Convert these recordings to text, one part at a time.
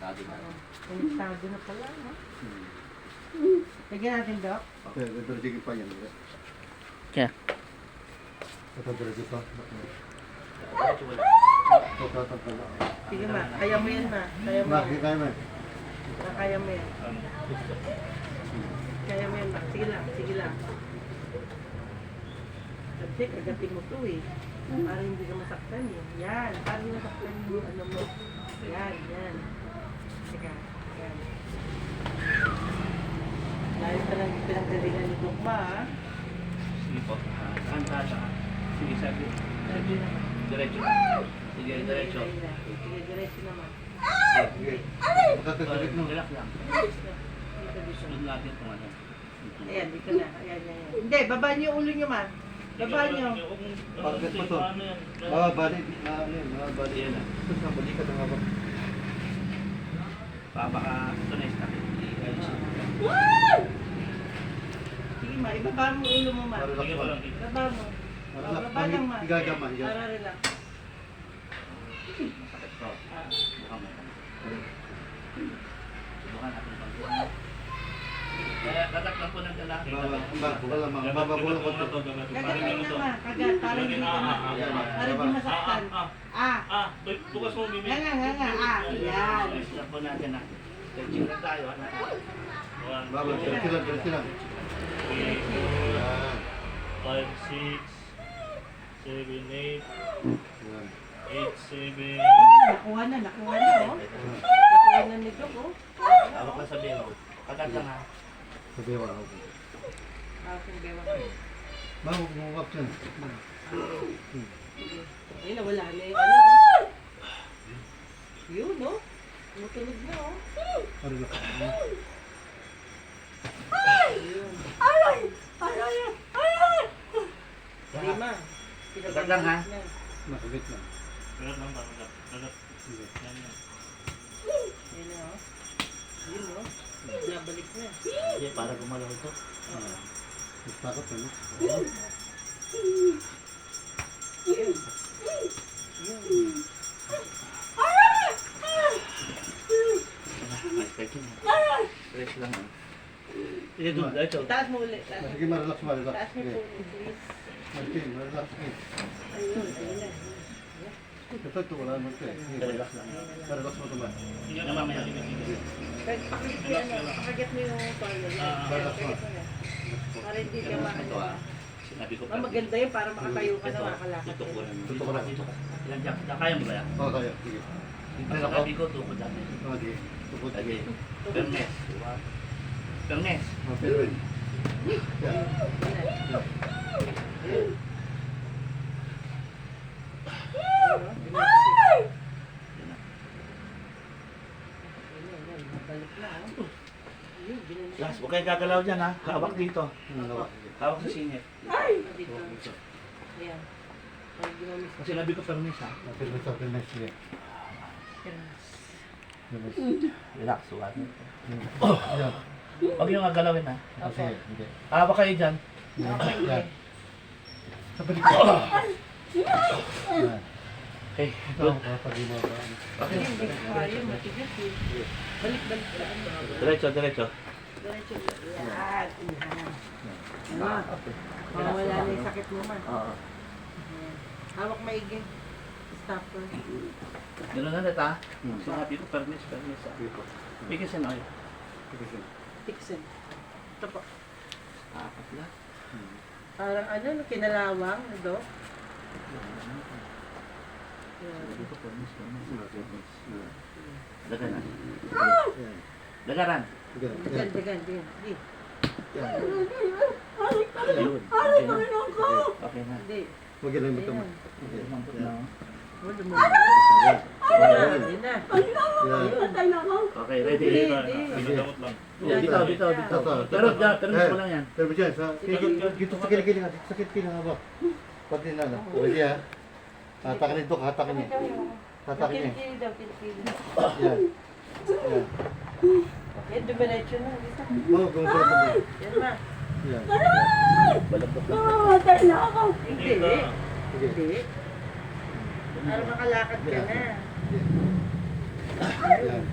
Konektado na. Konektado na pala, no? Lagyan natin, Doc. Okay, diretso pa yan. Kaya. Ito diretso pa. Diretso wala. Sige, ma. Kaya mo yan, ma. Kaya mo Ma, yan. kaya mo. Kaya mo yan. Kaya mo yan, ma. Sige lang, sige lang. Kasi kagating mo to eh. Para hindi ka masaktan eh. Yan. Para hindi masaktan yung ano mo. Yan, yan. Sige, yan. Dahil talagang pinanggalingan ni Dukma, ha? Sige po. Tahan. Sige, sabi. Sabi naman. Diretso. Sige, diretso. Sige, diretso naman. Sige. Magkakagalik mo. Relax lang. Dito, dito. Sunod natin kung ano. Ayan, dito na. Ayan, ayan. Hindi, babaan niyo yung ulo niyo, man. Babaan niyo. Bakit pa to? Balik. Balik. Yan na. Balik ka na nga ba? Baka ito na istak. Sige, ma. Ibaba mo yung ulo mo, man. Relax Sige, pa. walang Baba mo. Relax. Baba lang, ma. Igagama. Para relax. masakit ko. Baka may subukan natin pang kaya tataklan po ng lalaki. Bababulang ko to. Gagawin na, ma. Kagat. Para hindi ka para hindi masaktan. Bukas mo, Mimi. Nga. Ayan. Tataklan po natin na. Check lang tayo. Baba, diretso lang. 5, 6, 7, 8, 8, 7. Nakuha na, oh. Nakuha na nito, oh. Hawak lang sabihin mo. Kagat lang ha. Sabi ko ako. Aking bewa. Bago kumukap yan. Ayun, nawala na yung ano, oh. Yun, no? Tumutunog na, oh. Relax. Yun. Lima. Kagat lang, ha? Nakabit lang. Kagat lang ba? Kagat. Sige. Yan yan. Yun, oh. Yun, oh. Nabalik na. Hindi, para gumalaw ito. Takot ano? Yun. Respect yun. Rest lang ha. Sige, doon. Diretso. Taas mo ulit. Sige, ma-relax. Taas mo Sige. po, please. Martin, ma-relax. Ayun, ayun na. Ito, wala naman ito eh. Sige, Relax lang. ma-relax mo ito ba? Sige, Yan, mamaya. Pakagit mo yung toilet. Pakagit mo na. Para hindi ka Ito makano. ha. Sinabi ko pa. Maganda yun para makatayo ka na makalakad. Dito ko lang. Dito ko lang. Dito ka. Ilan dyan? Kaya mo ba yan? Oo, kaya. Sige. Ang sabi ko, tukod natin. Sige. Tukod. Lagi. Pernes. Diba? Pernes. Pero yun. Yan. Last, huwag kayo gagalaw dyan ha. Hawak dito. Hawak sa singit. Ayan. Pag ginamis Kasi sinabi ko pernes ha. Pero next year. Relax. Huwag. Yan. Huwag yung gagalawin ha. Sige, hindi. Hawak kayo dyan. Yan. Sa balik ko. Yan. Okay. Ito, kapag mo ba? Okay. Hindi ko kaya, matigas eh. Balik lang. Diretso, diretso. Diretso. Yan. Ano? Mawala na yung sakit mo man. Oo. Ayan. Hawak maigi. Stopper. Ganun na ha. Sinabi ko pernes ha. Pikisin oil. Fixin. Ito po. Apat lang. Parang ano, kinalawang. Ito. Sabi ko pernes. Dagaran. Dagaran. Dagan, dagan. Dagan. Ayun. Okay na. Okay na. Hindi. Huwag yan ang buto mo. Ayan. Mangkot na oh. Wala mo. Hindi na. Yan. Okay, ready? Hindi, Hindi, hindi. Pinadamot lang. Dito, dito, dito. Pero mo lang yan. Pero dyan, dito sa kilikili nga, sa kilikili nga ba? Pati na, pwede ha. Hatakin nito, hatakin niya. Hatakin niya. Kilikili daw, kilikili. Yan. Yan. Yan, dumiretso na. Isa. Oo, gumito na ito. Yan na. Yan. Balagtok lang. Hindi. Sige. Hindi. Para makalakad ka na. Yan.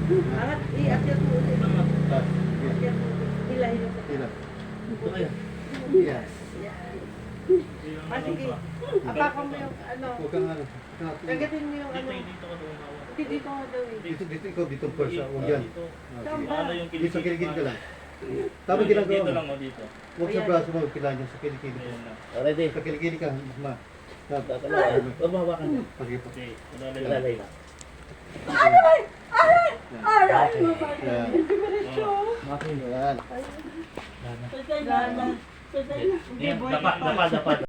Angat, i-akyat mo ulit. Ah, sige. Akyat mo ulit. Hilahin mo. Hila. Ito kaya. Yes. Yan. Yung Ah, sige. ba? Apakan mo yung ano. Huwag kang ano. Kagatin mo yung ano. Dito ka doon hawak. Hindi dito nga daw eh. Dito, ikaw, dito first. Huwag yan. Dito. Ah, sige. Tama. Paano yung Dito sa kilikili ka lang. Tama Dito ginagawa lang mo. o dito. Huwag sa braso mo, kailangan niya sa kilikili. Ayan na. Ready? Sa kilikili ka, ma. Huwag mahawakan niya. Pagi po. Okay, madali lang. Ilalay na. Yan. Okay. Yan. Gana. Dapa.